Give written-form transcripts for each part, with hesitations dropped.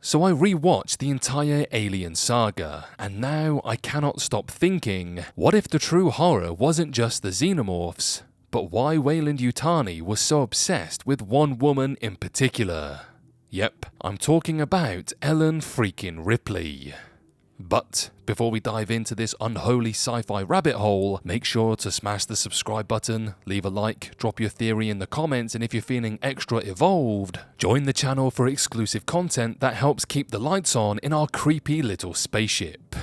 So I rewatched the entire Alien saga, and now I cannot stop thinking, what if the true horror wasn't just the xenomorphs, but why Weyland-Yutani was so obsessed with one woman in particular? Yep, I'm talking about Ellen freaking Ripley. But before we dive into this unholy sci-fi rabbit hole, make sure to smash the subscribe button, leave a like, drop your theory in the comments, and if you're feeling extra evolved, join the channel for exclusive content that helps keep the lights on in our creepy little spaceship.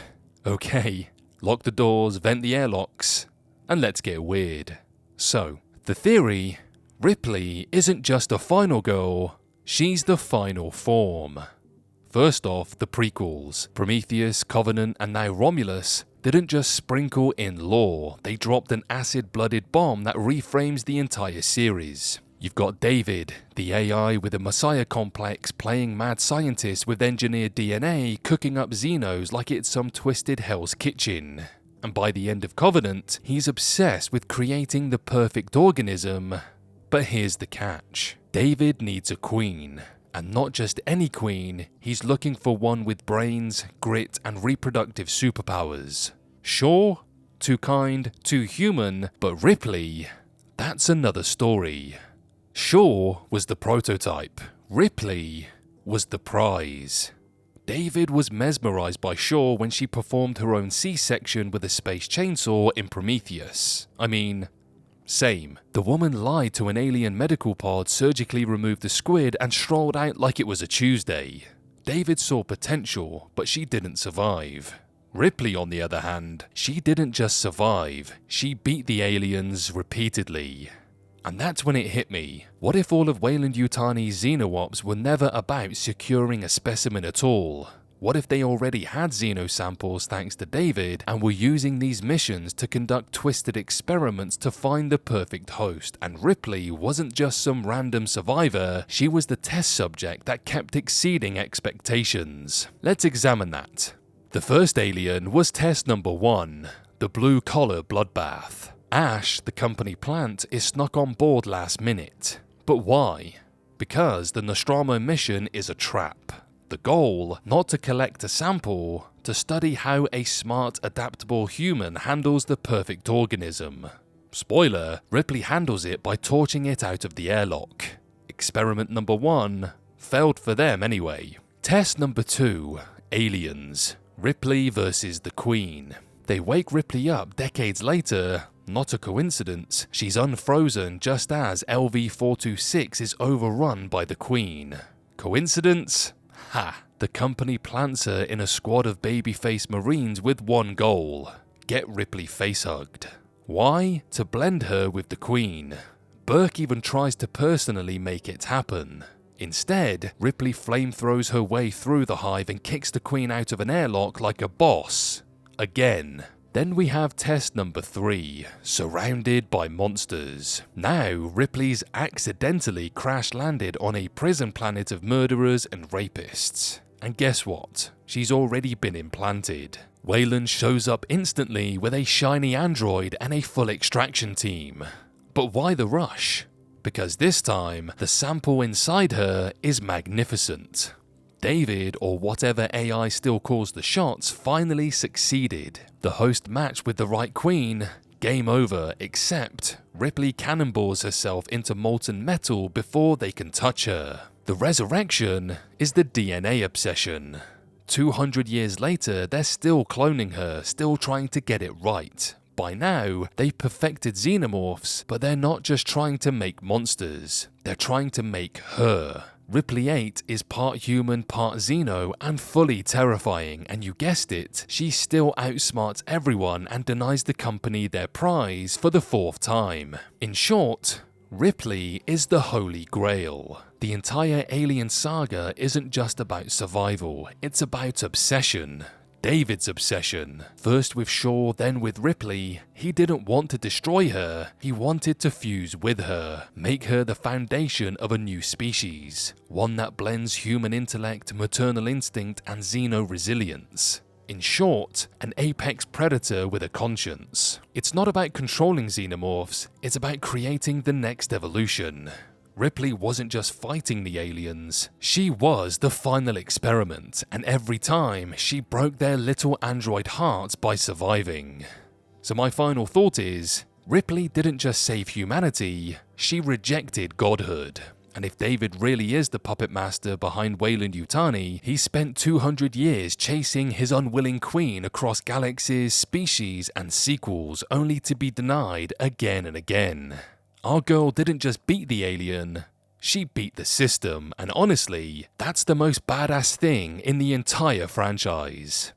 Okay, lock the doors, vent the airlocks, and let's get weird. So, the theory, Ripley isn't just a final girl, she's the final form. First off, the prequels, Prometheus, Covenant, and now Romulus, didn't just sprinkle in lore, they dropped an acid-blooded bomb that reframes the entire series. You've got David, the AI with a messiah complex, playing mad scientist with engineered DNA, cooking up Xenos like it's some twisted Hell's Kitchen. And by the end of Covenant, he's obsessed with creating the perfect organism. But here's the catch. David needs a queen. And not just any queen, he's looking for one with brains, grit, and reproductive superpowers. Sure, too kind, too human, but Ripley, that's another story. Shaw was the prototype. Ripley was the prize. David was mesmerized by Shaw when she performed her own C-section with a space chainsaw in Prometheus. I mean, same. The woman lied to an alien medical pod, surgically removed the squid, and strolled out like it was a Tuesday. David saw potential, but she didn't survive. Ripley, on the other hand, she didn't just survive, she beat the aliens repeatedly. And that's when it hit me. What if all of Weyland-Yutani's xeno-ops were never about securing a specimen at all? What if they already had xeno samples thanks to David and were using these missions to conduct twisted experiments to find the perfect host, and Ripley wasn't just some random survivor, she was the test subject that kept exceeding expectations? Let's examine that. The first alien was test number 1, the blue-collar bloodbath. Ash, the company plant, is snuck on board last minute. But why? Because the Nostromo mission is a trap. The goal, not to collect a sample, to study how a smart, adaptable human handles the perfect organism. Spoiler, Ripley handles it by torching it out of the airlock. Experiment number 1 failed for them anyway. Test number 2, aliens. Ripley versus the Queen. They wake Ripley up decades later. Not a coincidence, she's unfrozen just as LV-426 is overrun by the Queen. Coincidence? Ha! The company plants her in a squad of babyface Marines with one goal: get Ripley facehugged. Why? To blend her with the Queen. Burke even tries to personally make it happen. Instead, Ripley flamethrows her way through the hive and kicks the Queen out of an airlock like a boss. Again. Then we have test number 3, surrounded by monsters. Now, Ripley's accidentally crash-landed on a prison planet of murderers and rapists. And guess what? She's already been implanted. Weyland shows up instantly with a shiny android and a full extraction team. But why the rush? Because this time, the sample inside her is magnificent. David, or whatever AI still calls the shots, finally succeeded. The host matched with the right queen. Game over, except Ripley cannonballs herself into molten metal before they can touch her. The resurrection is the DNA obsession. 200 years later, they're still cloning her, still trying to get it right. By now, they've perfected xenomorphs, but they're not just trying to make monsters, they're trying to make her. Ripley 8 is part human, part xeno, and fully terrifying, and you guessed it, she still outsmarts everyone and denies the company their prize for the 4th time. In short, Ripley is the holy grail. The entire Alien saga isn't just about survival, it's about obsession. David's obsession. First with Shaw, then with Ripley. He didn't want to destroy her, he wanted to fuse with her, make her the foundation of a new species, one that blends human intellect, maternal instinct, and xeno-resilience. In short, an apex predator with a conscience. It's not about controlling xenomorphs, it's about creating the next evolution. Ripley wasn't just fighting the aliens, she was the final experiment, and every time she broke their little android hearts by surviving. So my final thought is, Ripley didn't just save humanity, she rejected godhood. And if David really is the puppet master behind Weyland-Yutani, he spent 200 years chasing his unwilling queen across galaxies, species, and sequels, only to be denied again and again. Our girl didn't just beat the alien, she beat the system, and honestly, that's the most badass thing in the entire franchise.